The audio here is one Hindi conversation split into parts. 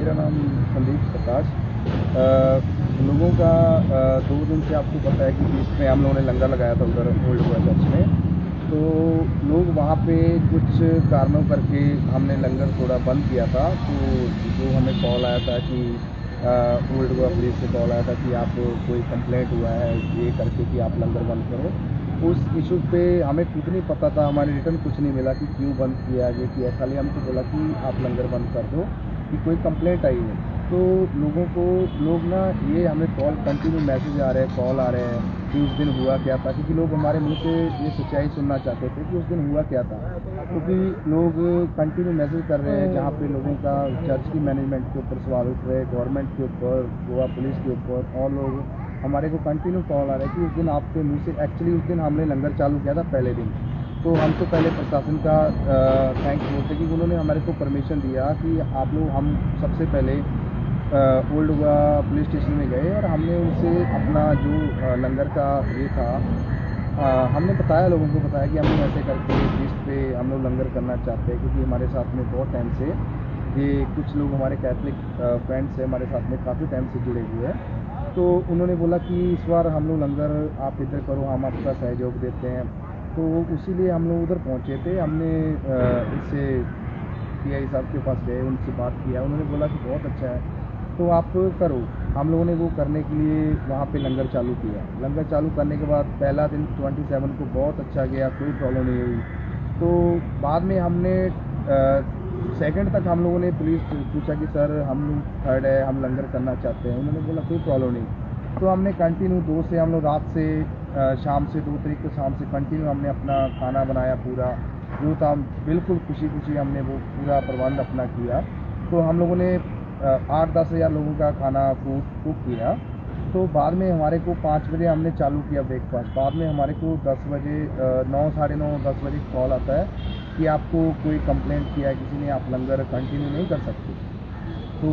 मेरा नाम संदीप प्रकाश। लोगों का 2 दिन से आपको पता है कि बीच में हम लोगों ने लंगर लगाया था उधर ओल्ड गोवा चर्च में। तो लोग वहाँ पे कुछ कारणों करके हमने लंगर थोड़ा बंद किया था। तो जो हमें कॉल आया था कि ओल्ड गोवा पुलिस से कॉल आया था कि आप कोई कंप्लेंट हुआ है ये करके कि आप लंगर बंद करो। उस इशू पे हमें कुछ नहीं पता था, हमारे रिटर्न कुछ नहीं मिला कि क्यों बंद किया ये किया। खाली हमको बोला कि आप लंगर बंद कर दो कि कोई कंप्लेंट आई है। तो लोग ना ये हमें कॉल कंटिन्यू मैसेज आ रहे हैं, कॉल आ रहे हैं कि उस दिन हुआ क्या था, क्योंकि लोग हमारे मुंह से ये सच्चाई सुनना चाहते थे कि उस दिन हुआ क्या था। क्योंकि लोग कंटिन्यू मैसेज कर रहे हैं जहाँ पे लोगों का चर्च की मैनेजमेंट के ऊपर सवाल उठ रहे हैं, गवर्नमेंट के ऊपर, गोवा पुलिस के ऊपर, और लोग हमारे को कंटिन्यू कॉल आ रहा है कि उस दिन आपके मुँह से, एक्चुअली उस दिन हमने लंगर चालू किया था पहले दिन। तो हम तो पहले प्रशासन का थैंक्स बोलते कि उन्होंने हमारे को परमिशन दिया कि आप लोग, हम सबसे पहले ओल्ड गोवा पुलिस स्टेशन में गए और हमने उनसे अपना जो लंगर का ये था, हमने बताया, लोगों को बताया कि हम लोग ऐसे करके लिस्ट पे हम लोग लंगर करना चाहते हैं, क्योंकि हमारे साथ में बहुत टाइम से ये कुछ लोग हमारे कैथलिक फ्रेंड्स हैं, हमारे साथ में काफ़ी टाइम से जुड़े हुए हैं। तो उन्होंने बोला कि इस बार हम लोग लंगर आप इधर करो, हम आपका सहयोग देते हैं। तो इसीलिए हम लोग उधर पहुँचे थे। हमने इससे PI साहब के पास गए, उनसे बात किया, उन्होंने बोला कि बहुत अच्छा है तो आप करो। हम लोगों ने वो करने के लिए वहाँ पे लंगर चालू किया। लंगर चालू करने के बाद पहला दिन 27 को बहुत अच्छा गया, कोई प्रॉब्लम नहीं हुई। तो बाद में हमने सेकंड तक हम लोगों ने पुलिस पूछा कि सर हम थर्ड है, हम लंगर करना चाहते हैं। उन्होंने बोला कोई प्रॉब्लम नहीं। तो हमने कंटिन्यू 2 से हम लोग रात से शाम से 2 तारीख को शाम से कंटिन्यू हमने अपना खाना बनाया, पूरा जो था बिल्कुल खुशी खुशी हमने वो पूरा प्रबंध अपना किया। तो हम लोगों ने 8-10 हज़ार लोगों का खाना कुक किया। तो बाद में हमारे को 5 बजे हमने चालू किया ब्रेकफास्ट। बाद में हमारे को 10 बजे 9 साढ़े 9 10 बजे कॉल आता है कि आपको कोई कंप्लेंट किया है किसी ने, आप लंगर कंटिन्यू नहीं कर सकते। तो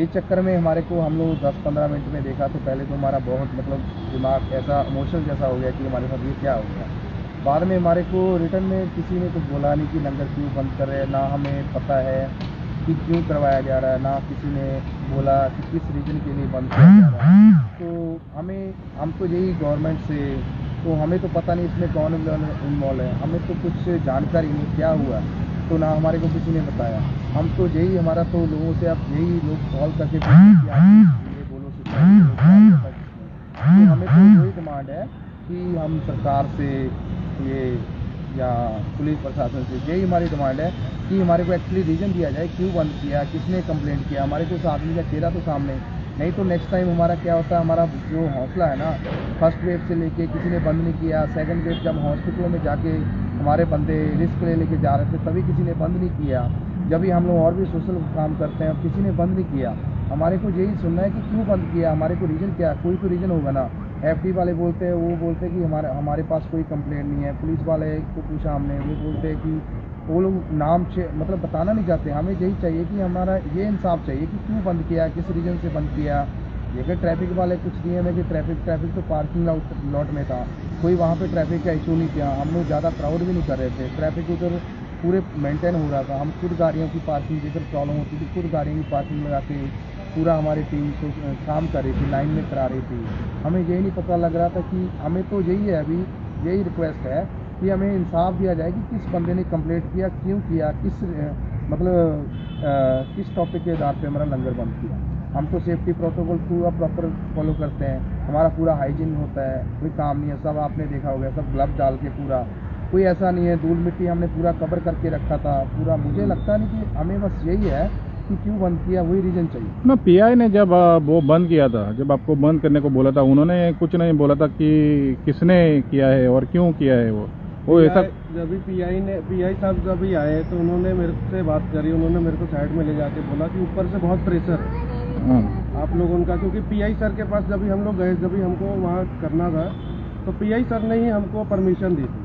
इस चक्कर में हमारे को, हम लोग 10-15 मिनट में देखा तो पहले तो हमारा बहुत दिमाग ऐसा इमोशनल जैसा हो गया कि हमारे साथ ये क्या हो गया। बाद में हमारे को रिटर्न में किसी ने कुछ बोला नहीं कि लंगर क्यों बंद कर रहे हैं, ना हमें पता है कि क्यों करवाया जा रहा है, ना किसी ने बोला कि किस रीजन के लिए बंद किया जा रहा है। तो हम तो यही गवर्नमेंट से, तो हमें तो पता नहीं इसमें कौन इन्वॉल्व है, हमें तो कुछ जानकारी नहीं क्या हुआ, तो ना हमारे को किसी ने बताया। हम तो यही, हमारा तो लोगों से अब यही लोग कॉल करके पूछते कि आप ये बोलो तो हमें तो वही डिमांड है कि हम सरकार से ये या पुलिस प्रशासन से यही हमारी डिमांड है कि हमारे को एक्चुअली रीज़न दिया जाए क्यों बंद किया, किसने कंप्लेंट किया। हमारे को उस आदमी का चेहरा तो सामने, नहीं तो नेक्स्ट टाइम हमारा क्या होता है, हमारा जो हौसला है ना, फर्स्ट वेव से लेके किसी ने बंद नहीं किया, सेकंड वेव जब हॉस्पिटलों में जाके हमारे बंदे रिस्क लेके जा रहे थे तभी किसी ने बंद नहीं किया। जब भी हम लोग और भी सोशल काम करते हैं, किसी ने बंद नहीं किया। हमारे को यही सुनना है कि क्यों बंद किया, हमारे को रीज़न क्या, कोई तो रीज़न होगा ना। FD वाले बोलते हैं, वो बोलते हैं कि हमारे पास कोई कंप्लेंट नहीं है। पुलिस वाले को पूछा हमने, वो बोलते हैं कि वो लोग नाम से मतलब बताना नहीं चाहते। हमें यही चाहिए कि हमारा ये इंसाफ चाहिए कि क्यों बंद किया, किस रीज़न से बंद किया। ये कि ट्रैफिक वाले कुछ नियम है कि ट्रैफिक तो पार्किंग लॉट में था, कोई वहाँ पे ट्रैफिक का इशू नहीं किया। हम लोग ज़्यादा क्राउड भी नहीं कर रहे थे, ट्रैफिक उधर पूरे मेंटेन हो रहा था। हम खुद गाड़ियों की पार्किंग, जिधर प्रॉब्लम होती थी खुद गाड़ियों की पार्किंग लगा के पूरा हमारी टीम को काम कर रही थी, लाइन में करा रही थी। हमें यही नहीं पता लग रहा था कि हमें तो यही है, अभी यही रिक्वेस्ट है कि हमें इंसाफ दिया जाए कि किस बंदे ने कंप्लेंट किया, क्यों किया, किस टॉपिक के आधार पे हमारा लंगर बंद किया। हम तो सेफ्टी प्रोटोकॉल पूरा प्रॉपर फॉलो करते हैं, हमारा पूरा हाइजीन होता है, कोई काम नहीं है, सब आपने देखा होगा, सब ग्लव डाल के पूरा, कोई ऐसा नहीं है। धूल मिट्टी हमने पूरा कवर करके रखा था पूरा। मुझे लगता नहीं कि हमें बस यही है कि क्यों बंद किया, वही रीज़न चाहिए ना। PI ने जब वो बंद किया था, जब आपको बंद करने को बोला था, उन्होंने कुछ नहीं बोला था कि किसने किया है और क्यों किया है। वो ऐसा जब PI साहब जब भी आए तो उन्होंने मेरे से बात करी, उन्होंने मेरे को साइड में ले जाके बोला कि ऊपर से बहुत प्रेशर है आप लोगों का, क्योंकि PI सर के पास जब भी हम लोग गए, जब भी हमको वहाँ करना था तो PI सर ने ही हमको परमिशन दी थी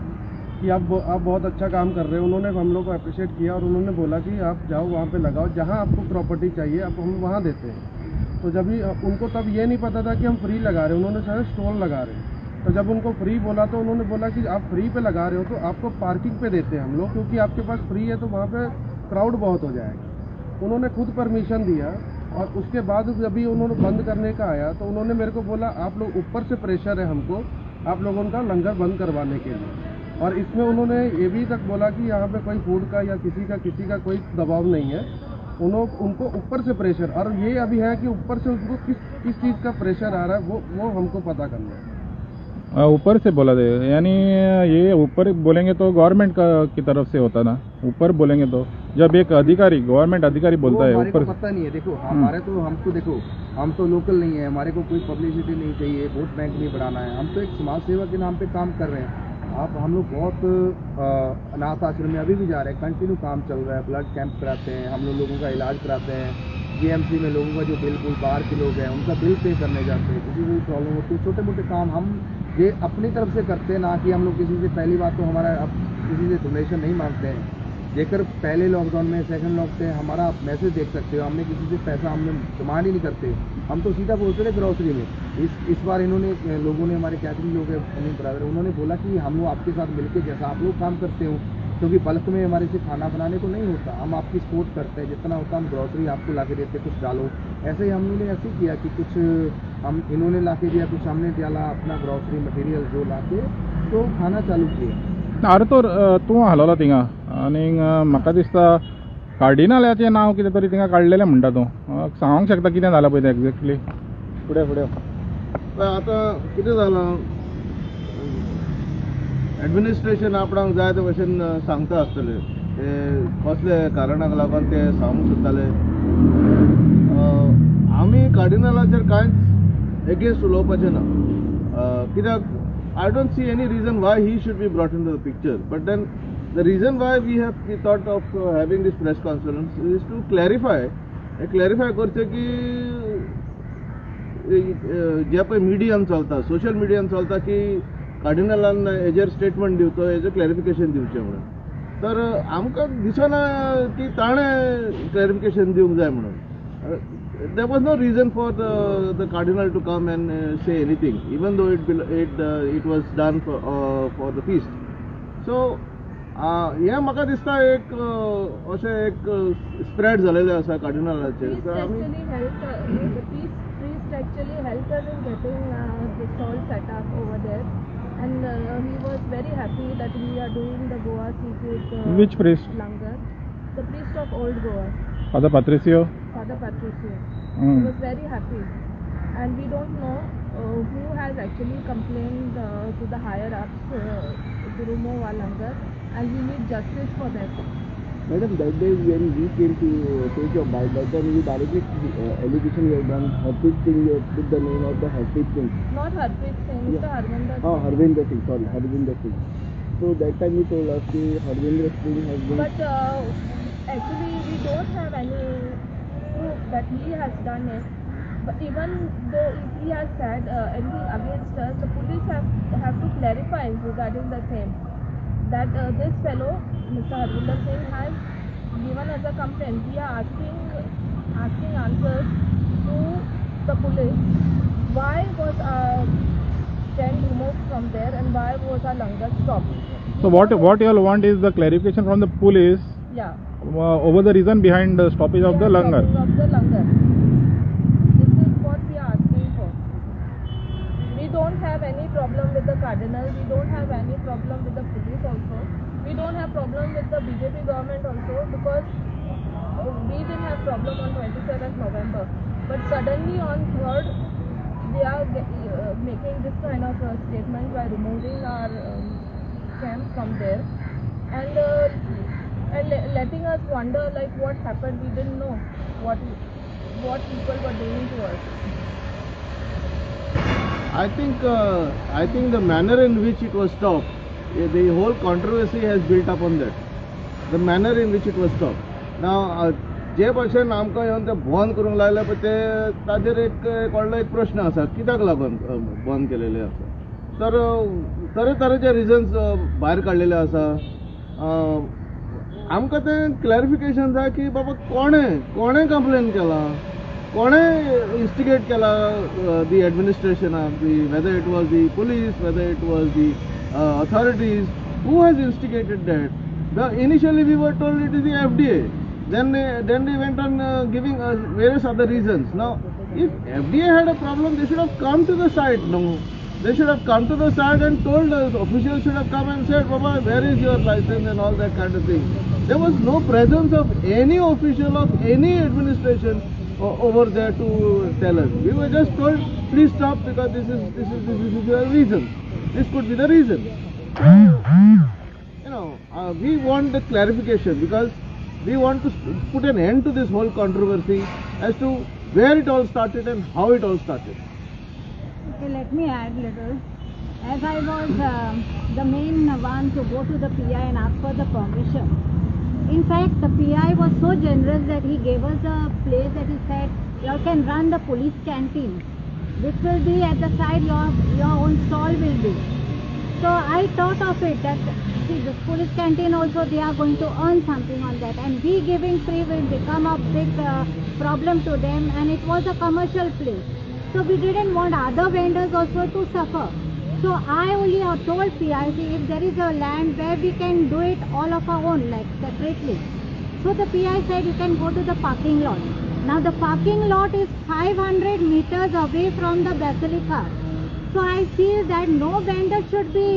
कि आप बहुत अच्छा काम कर रहे हो। उन्होंने हम लोग को अप्रिशिएट किया और उन्होंने बोला कि आप जाओ वहाँ पे लगाओ, जहाँ आपको प्रॉपर्टी चाहिए आप हम वहाँ देते हैं। तो जब भी उनको तब ये नहीं पता था कि हम फ्री लगा रहे हैं, उन्होंने सारे स्टॉल लगा रहे हैं। तो जब उनको फ्री बोला तो उन्होंने बोला कि आप फ्री पे लगा रहे हो तो आपको पार्किंग पे देते हैं हम लोग, क्योंकि आपके पास फ्री है तो वहाँ पे क्राउड बहुत हो जाएगा। उन्होंने खुद परमिशन दिया और उसके बाद जब भी उन्होंने बंद करने का आया तो उन्होंने मेरे को बोला आप लोग ऊपर से प्रेशर है हमको आप लोगों का लंगर बंद करवाने के लिए। और इसमें उन्होंने ये भी तक बोला कि यहाँ पे कोई फूड का या किसी का कोई दबाव नहीं है, उनको ऊपर से प्रेशर। और ये अभी है कि ऊपर से उनको किस चीज़ का प्रेशर आ रहा है वो हमको पता करना है। ऊपर से बोला दे, यानी ये ऊपर बोलेंगे तो गवर्नमेंट की तरफ से होता ना, ऊपर बोलेंगे तो जब एक अधिकारी गवर्नमेंट अधिकारी बोलता है ऊपर पता नहीं है। देखो हमारे तो हमको देखो हम तो लोकल नहीं है, हमारे को कोई पब्लिसिटी नहीं चाहिए, वोट बैंक नहीं बढ़ाना है, हम तो एक समाज सेवा के नाम पे काम कर रहे हैं। हम लोग बहुत अनाथ आश्रम में अभी भी जा रहे हैं, कंटिन्यू काम चल रहा है, ब्लड कैंप कराते हैं, हम लोगों का इलाज कराते हैं, जीएमसी में लोगों का जो बिल्कुल बाहर के लोग हैं उनका बिल पे करने जाते हैं, किसी को प्रॉब्लम होती है, छोटे मोटे काम हम ये अपनी तरफ से करते हैं, ना कि हम लोग किसी से। पहली बात तो हमारा अब किसी से डोनेशन नहीं मांगते हैं। जेकर पहले लॉकडाउन में सेकंड लॉकडाउन में हमारा मैसेज देख सकते हो, हमने किसी से पैसा हमने डिमांड ही नहीं करते, हम तो सीधा बोलते थे ग्रोसरी में। इस बार इन्होंने लोगों ने हमारे कैटरिंग लोग हैं ब्रदर, उन्होंने बोला कि हम लोग आपके साथ मिलकर जैसा आप लोग काम करते हो, क्योंकि बल्क में हमारे से खाना बनाने को नहीं होता, हम आपकी सपोर्ट करते हैं, जितना होता हम ग्रोसरी आपको ला के देते, कुछ डालो। ऐसे ही हमने ऐसे किया कि कुछ हम इन्होंने ला के दिया, कुछ हमने डाला अपना ग्रोसरी मटेरियल जो ला के तो खाना चालू किया। अरे तो तूं हलवला थिंगा आनी म्हाका दिसता कार्डिनलाचें नांव कितें तरी थिंगा काडलेलें म्हणटा तूं, सांगूंक शकता कितें जालां पळय तें एक्झॅक्टली? फुडें आतां कितें जालां, एडमिनिस्ट्रेशन आपणाक जाय ते भशेन सांगता आसतलें, कसले कारणाक लागून ते सांगूंक सोदताले। आमी कार्डिनलाचेर कांयच एगेन्स्ट उलोवपाचें ना, कित्याक I don't see any reason why he should be brought into the picture. But then the reason why we thought of having this press conference is to clarify करचे की जे पळय मिडियान चलता, सोशल मिडियान चलता की कार्डिनलान हेजेर स्टेटमेंट दिवचो, हेजेर क्लॅरिफिकेशन दिवचें म्हणून। तर आमकां दिसना की ताणें क्लॅरिफिकेशन दिवंक जाय म्हणून। There was no reason for the cardinal to come and say anything, even though it was done for the feast. So हे म्हाका दिसता एक अशें एक स्प्रेड जालेलें आसा कार्डिनलाचेर। Priest actually helped us in getting the stall set up over there, and he was very happy that we are doing the Goa seafood. Which priest? Langar, the priest of Old Goa. Father Patricio. He was very happy, and we don't know who has actually complained to the higher ups, to Rumo Langar, and we need justice for that. Madam, that day when we came to take your bite, that time you directly allegation you have done Harpreet Singh, you have put the name of the Harpreet Singh. Not Harpreet Singh, Mr. Harvinder Singh. Harvinder Singh, sorry, Harvinder Singh. So that time you told us that Harvinder Singh has been... But actually we don't have any proof that he has done it. But even though if he has said anything against us, the police have to clarify regarding the same. That this fellow, Mr. Harvinder Singh, has given us a complaint. We are asking answers to the police. Why was our tent removed from there, and why was our langar stopped? So what you all want is the clarification from the police. Yeah. Over the reason behind the stoppage of the langar. Of the langar. This is what we are asking for. We don't have any problem with the cardinal. We don't have any problem with the police also. We don't have problem with the BJP government also, because we didn't have problem on 27th November. But suddenly on 3rd, they are making this kind of statement by removing our camp from there, and letting us wonder like what happened. We didn't know what people were doing to us. I think the manner in which it was stopped, the whole controversy has built up on that. The manner in which it was stopped. Now, जे भाशेन आमकां येवन ते बंद करूंक लायले पळय ते ताजेर एक व्हडलो एक प्रश्न आसा, कित्याक लागून बंद केलेले आसा? तर तरेतरेचे रिजन्स भायर काडलेले आसा। आमकां तें क्लॅरिफिकेशन जाय की बाबा कोणें कंप्लेन केला, कोणें इन्स्टिगेट केला दी एडमिनिस्ट्रेशनाक, whether it was the police, whether it was the authorities, who has instigated that? Initially we were told it is the FDA. Then they went on giving various other reasons. Now, if FDA had a problem, they should have come to the site. No, they should have come to the site and told us. Officials should have come and said, "Baba, where is your license?" and all that kind of thing. There was no presence of any official of any administration over there to tell us. We were just told, "Please stop because this is the reason. This could be the reason." We want the clarification because we want to put an end to this whole controversy as to where it all started and how it all started. Okay, let me add little. As I was the main one to go to the PI and ask for the permission. In fact, the PI was so generous that he gave us a place that he said, "You can run the police canteen, which will be at the side your own stall will be." So I thought of it that, see, this police canteen also they are going to earn something on that, and we giving free will become a big problem to them, and it was a commercial place. So we didn't want other vendors also to suffer. So I only told PIC if there is a land where we can do it all of our own, like separately. So the PI said you can go to the parking lot. Now the parking lot is 500 meters away from the Basilica. So I feel that no vendor should be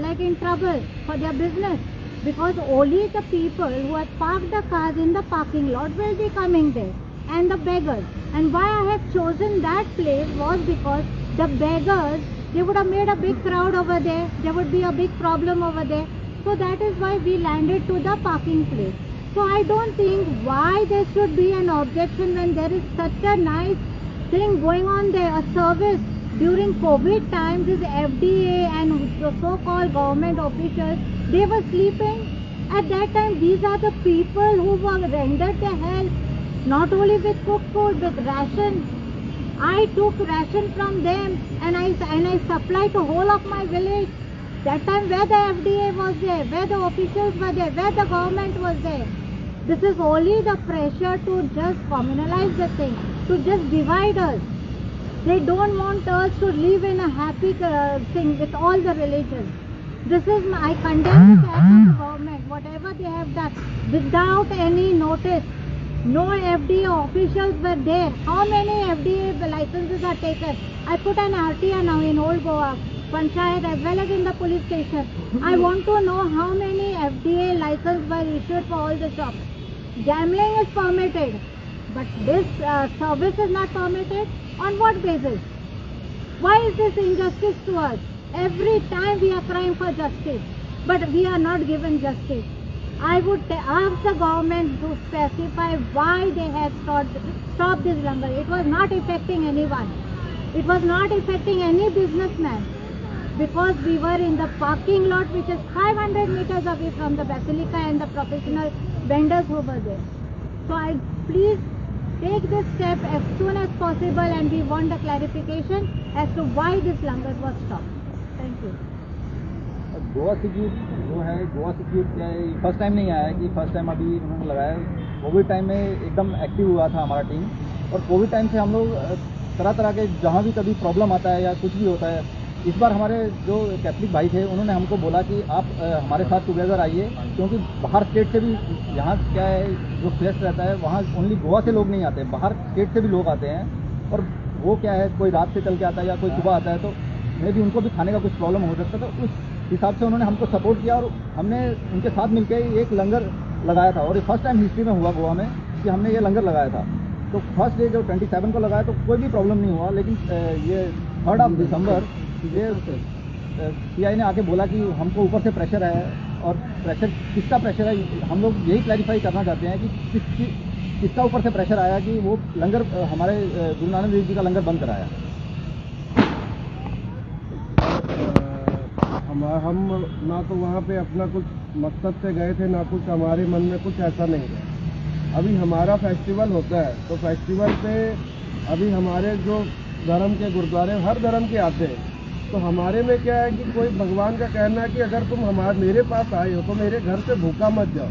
like in trouble for their business, because only the people who have parked the cars in the parking lot will be coming there, and the beggars. And why I have chosen that place was because the beggars, they would have made a big crowd over there, there would be a big problem over there. So that is why we landed to the parking place. So I don't think why there should be an objection when there is such a nice thing going on there, a service. During COVID times, this FDA and the so-called government officials, they were sleeping. At that time, these are the people who were rendered their help, not only with cooked food, with rations. I took ration from them and I supplied to whole of my village. That time where the FDA was there, where the officials were there, where the government was there. This is only the pressure to just communalize the thing, to just divide us. They don't want us to live in a happy thing with all the religions. This is I condemn the act of the government, whatever they have done, without any notice. No FDA officials were there. How many FDA licenses are taken? I put an RTR now in Old Goa, Panchayat as well as in the police station. I want to know how many FDA licenses were issued for all the shops. Gambling is permitted, but this service is not permitted. On what basis? Why is this injustice to us? Every time we are crying for justice, but we are not given justice. I would ask the government to specify why they have stopped this langar. It was not affecting anyone. It was not affecting any businessman, because we were in the parking lot which is 500 meters away from the Basilica and the professional vendors who were there. So I please take this step as soon as possible, and we want a clarification as to why this langar was stopped. Thank you. Goa secure जो है, गोवा सिक्योर फर्स्ट टाइम नहीं आया है कि फर्स्ट टाइम अभी उन्होंने लगाया। कोविड टाइम में एकदम एक्टिव हुआ था हमारा टीम, और कोविड टाइम से हम लोग तरह तरह के जहाँ भी कभी प्रॉब्लम आता है या कुछ भी होता है, इस बार हमारे जो कैथलिक भाई थे उन्होंने हमको बोला कि आप हमारे साथ टुगेदर आइए, क्योंकि बाहर स्टेट से भी यहाँ क्या है जो फेस्ट रहता है वहाँ ओनली गोवा से लोग नहीं आते, बाहर स्टेट से भी लोग आते हैं। और वो क्या है, कोई रात से चल के आता है या कोई सुबह आता है, तो मे भी उनको भी खाने का कुछ प्रॉब्लम हो सकता था। उस हिसाब से उन्होंने हमको सपोर्ट किया और हमने उनके साथ मिलकर एक लंगर लगाया था। और ये फर्स्ट टाइम हिस्ट्री में हुआ गोवा में कि हमने ये लंगर लगाया था। तो फर्स्ट डे जो 27 को लगाया तो कोई भी प्रॉब्लम नहीं हुआ, लेकिन ये 3 दिसंबर ये PI ने आके बोला कि हमको ऊपर से प्रेशर है, और प्रेशर किसका प्रेशर है हम लोग यही क्लैरिफाई करना चाहते हैं कि किसका ऊपर से प्रेशर आया कि वो लंगर हमारे गुरु नानक देव जी का लंगर बंद कराया। हम ना तो वहाँ पे अपना कुछ मकसद से गए थे, ना कुछ हमारे मन में कुछ ऐसा नहीं है। अभी हमारा फेस्टिवल होता है, तो फेस्टिवल पे अभी हमारे जो धर्म के गुरुद्वारे हर धर्म के आते हैं, तो हमारे में क्या है कि कोई भगवान का कहना है कि अगर तुम मेरे पास आए हो तो मेरे घर से भूखा मत जाओ,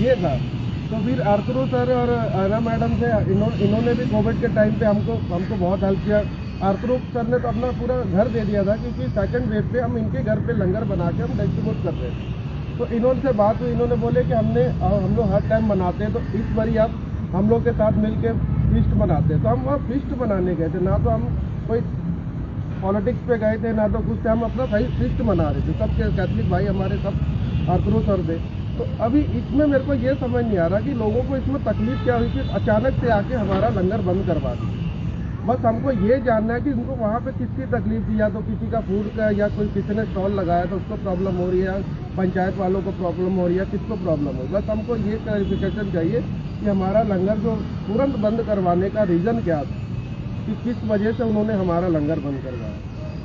ये था। तो फिर अर्थरू सर और आना मैडम से इन्होंने भी कोविड के टाइम पे हमको बहुत हेल्प किया। अर्थरू सर ने तो अपना पूरा घर दे दिया था, क्योंकि सेकंड वेव पे हम इनके घर पे लंगर बना के हम डिस्ट्रीब्यूट कर रहे थे। तो इन्होंने से बात हुई, इन्होंने बोले कि हम लोग हर टाइम मनाते हैं, तो इस बारी आप हम लोग के साथ मिलके फीस्ट मनाते हैं। तो हम वहाँ फीस्ट मनाने गए थे, ना तो हम कोई पॉलिटिक्स पे गए थे, ना तो कुछ थे, हम अपना फीस्ट मना रहे थे। सब कैथलिक भाई हमारे सब अग्रसर थे। तो अभी इसमें मेरे को ये समझ नहीं आ रहा कि लोगों को इसमें तकलीफ क्या हुई कि अचानक से आके हमारा लंगर बंद करवा दी। बस हमको ये जानना है कि उनको वहाँ पे किसकी तकलीफ थी, या तो किसी का फूड का, या कोई किसी ने स्टॉल लगाया तो उसको प्रॉब्लम हो रही है, पंचायत वालों को प्रॉब्लम हो रही है, किसको प्रॉब्लम हो। बस हमको ये क्लैरिफिकेशन चाहिए कि हमारा लंगर जो तुरंत बंद करवाने का रीज़न क्या था, कि किस वजह से उन्होंने हमारा लंगर बंद करवाया।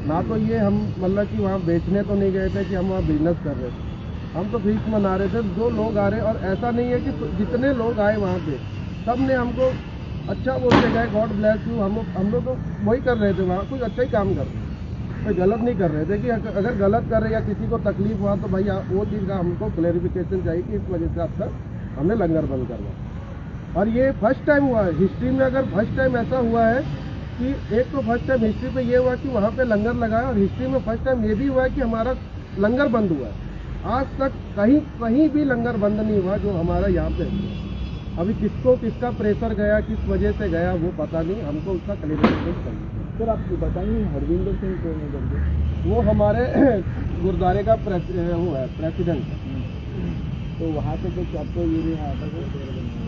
ना तो ये हम मतलब कि वहाँ बेचने तो नहीं गए थे कि हम वहाँ बिजनेस कर रहे थे, हम तो फीस्ट मना रहे थे। जो लोग आ रहे, और ऐसा नहीं है कि जितने लोग आए वहाँ पे सब ने हमको अच्छा बोलते गए, गॉड ब्लेस यू। हम लोग तो वही कर रहे थे, वहाँ कुछ अच्छा ही काम कर रहे थे, कोई गलत नहीं कर रहे थे। कि अगर गलत कर रहे या किसी को तकलीफ हुआ तो भैया वो चीज़ का हमको क्लैरिफिकेशन चाहिए कि इस वजह से अब तक हमने लंगर बंद करवा। और ये फर्स्ट टाइम हुआ है हिस्ट्री में, अगर फर्स्ट टाइम ऐसा हुआ है कि एक तो फर्स्ट टाइम हिस्ट्री पे ये हुआ कि वहाँ पे लंगर लगाया, और हिस्ट्री में फर्स्ट टाइम ये भी हुआ है कि हमारा लंगर बंद हुआ है। आज तक कहीं भी लंगर बंद नहीं हुआ जो हमारा यहाँ पे। अभी किसका प्रेशर गया, किस वजह से गया वो पता नहीं, हमको उसका क्लैरिफिकेशन चाहिए। सर आप बताइए हरविंदर सिंह कौन है बंदे? वो हमारे गुरुद्वारे का वो है प्रेसिडेंट। तो वहाँ से कुछ आपको ये नहीं आया था,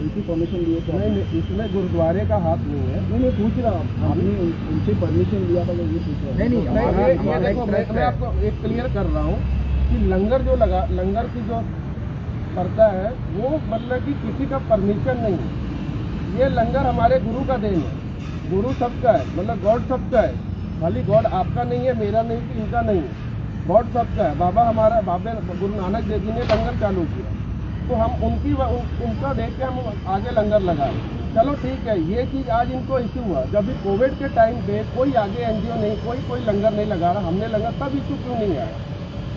उनकी परमिशन लिए तो? नहीं, इसमें गुरुद्वारे का हाथ नहीं है। नहीं पूछ रहा हूँ, आपने उनसे परमिशन लिया था, ये पूछ रहा हूँ। नहीं, देखो मैं आपको एक क्लियर कर रहा हूँ कि लंगर की जो करता है वो मतलब कि किसी का परमिशन नहीं है। ये लंगर हमारे गुरु का देन है, गुरु सबका है, मतलब गॉड सबका है। खाली गॉड आपका नहीं है, मेरा नहीं, कि इनका नहीं है, गॉड सबका है। बाबा गुरु नानक देव जी ने लंगर चालू किया, तो हम उनका देख के हम आगे लंगर लगाए। चलो ठीक है, ये चीज़ आज इनको इश्यू हुआ। जब भी कोविड के टाइम पे कोई आगे NGO नहीं, कोई लंगर नहीं लगा रहा, हमने लंगर, तब इश्यू क्यों नहीं आया?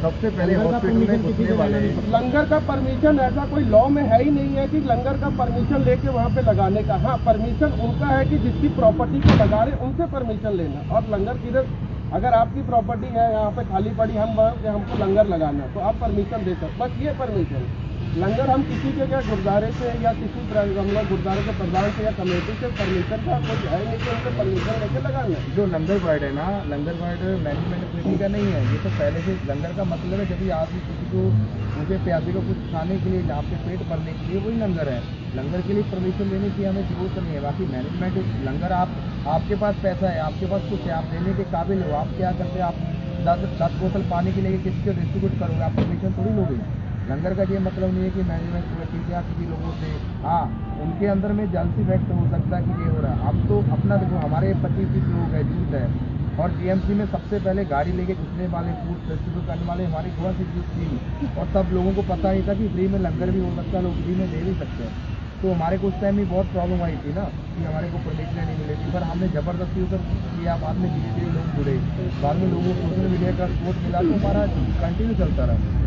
सबसे पहले हॉस्पिटल में घुसने वाले लंगर का परमिशन ऐसा कोई लॉ में है ही नहीं है कि लंगर का परमिशन लेके वहाँ पे लगाने का। हाँ, परमिशन उनका है कि जिसकी प्रॉपर्टी को लगा रहे उनसे परमिशन लेना। और लंगर किधर, अगर आपकी प्रॉपर्टी है यहाँ पे खाली पड़ी, हमको लंगर लगाना, तो आप परमिशन दे सकते, बस ये परमिशन। लंगर हम किसी के क्या गुरुद्वारे से या किसी गुरुद्वारे के प्रधान से या कमेटी से परमिशन का कुछ है नहीं कि उनको परमिशन लेके लगाना। जो लंगर गार्ड है ना, लंगर गार्ड मैनेजमेंट कमेटी का नहीं है, ये तो पहले से लंगर का मतलब है जब भी आदमी किसी को मुझे प्यासे को कुछ खाने के लिए, जहाँ पे पेट भरने के लिए, वही लंगर है। लंगर के लिए परमिशन लेने की हमें जरूरत नहीं है। बाकी मैनेजमेंट लंगर आपके पास पैसा है, आपके पास कुछ है, आप देने के काबिल हो, आप क्या करते हैं, आप 10 बोतल पानी के लिए किसी को डिस्ट्रीब्यूट करोगे, आप परमिशन थोड़ी लोगे। लंगर का ये मतलब नहीं है कि मैनेजमेंट कमेटी या किसी लोगों से, हाँ उनके अंदर में जलसी व्यक्त हो सकता है कि ये हो रहा है। अब तो अपना देखो, हमारे 25-30 लोग हैं, यूथ है, और GMC में सबसे पहले गाड़ी लेके घुसने वाले, फूड डिस्ट्रीब्यूट करने वाले हमारी गोवा से यूथ थी। और सब लोगों को पता नहीं था कि फ्री में लंगर भी हो सकता है, लोग फ्री में ले भी सकते हैं। तो हमारे को उस टाइम में बहुत प्रॉब्लम आई थी ना कि हमारे को परमिशन नहीं मिली थी, पर हमने ज़बरदस्ती उधर किया। बाद में धीरे-धीरे लोग जुड़े, बाद में लोगों को सोशल मीडिया का सपोर्ट मिला, तो हमारा कंटिन्यू चलता रहा।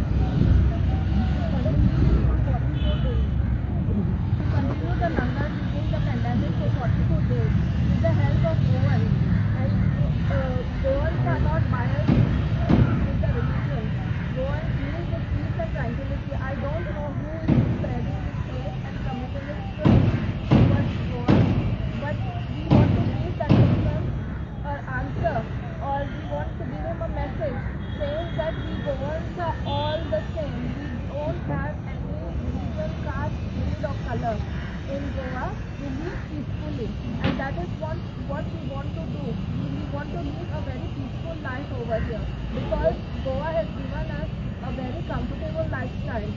The langa during the pandemic for 42 days with the help of Goans, and Goans are not biased with the religion. Goans deal with peace and tranquility. I don't know who is spreading this hate and promoting it towards Goans, but we want to give that person an answer, or we want to give him a message saying that we Goans are all the same. We don't have any religion, caste, creed or color. In Goa, we live peacefully, and that is what we want to do. We want to live a very peaceful life over here, because Goa has given us a very comfortable lifestyle.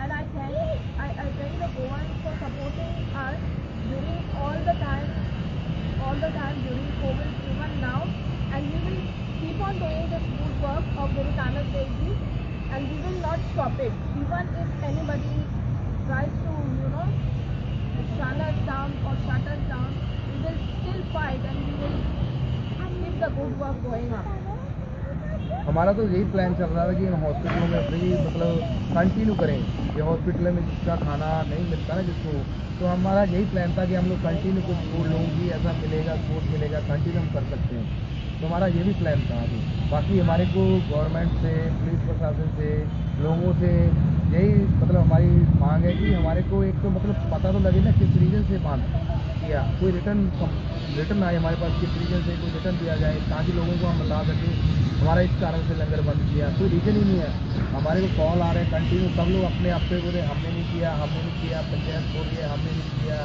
And I thank the Goans for supporting us during all the time during COVID, even now, and we will keep on doing this good work of Guru Nanak Dev Ji, and we will not stop it. Even if anybody tries to, shut us down or shut us down, we will still fight and we will keep the good work going on. हमारा तो यही प्लान चल रहा था कि इन हॉस्पिटलों में फ्री मतलब कंटिन्यू करें। ये हॉस्पिटल में जिसका खाना नहीं मिलता ना जिसको, तो हमारा यही प्लान था कि हम लोग कंटिन्यू कुछ फूड लोगों की ऐसा मिलेगा, फूड मिलेगा, कंटिन्यू हम कर सकते हैं। तो हमारा ये भी प्लान था अभी। बाकी हमारे को गवर्नमेंट से, पुलिस प्रशासन से लोगों से यही मतलब हमारी मांग है कि हमारे को एक तो मतलब पता तो लगे ना किस रीजन से बांध किया, कोई रिटर्न आए हमारे पास, किस रीजन से कोई रिटर्न दिया जाए ताकि लोगों को हम बता सकें हमारा इस कारण से लंगर बंद किया। कोई रीजन ही नहीं है। हमारे को कॉल आ रहे हैं कंटिन्यू, सब लोग अपने आप पे बोल रहे हमने नहीं किया, पंचायत बोल रही है हमने नहीं किया,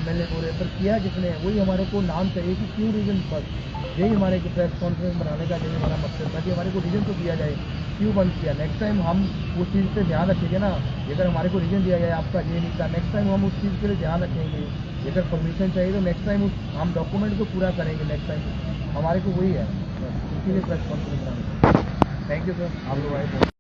MLA बोल रहे, पर किया किसने, वही हमारे को नाम चाहिए कि क्यों रीजन पर। यही हमारे को प्रेस कॉन्फ्रेंस बनाने का यही हमारा मकसद था कि हमारे को रीजन तो दिया जाए क्यों बंद किया। नेक्स्ट टाइम हम उस चीज़ पे ध्यान रखेंगे ना, अगर हमारे को रीजन दिया गया आपका ये नहीं था, नेक्स्ट टाइम हम उस चीज़ के लिए ध्यान रखेंगे। अगर परमिशन चाहिए तो नेक्स्ट टाइम हम डॉक्यूमेंट को पूरा करेंगे नेक्स्ट टाइम, हमारे को वही है, इसीलिए प्रेस कॉन्फ्रेंस बनाने। थैंक यू सर, आप लोग आए।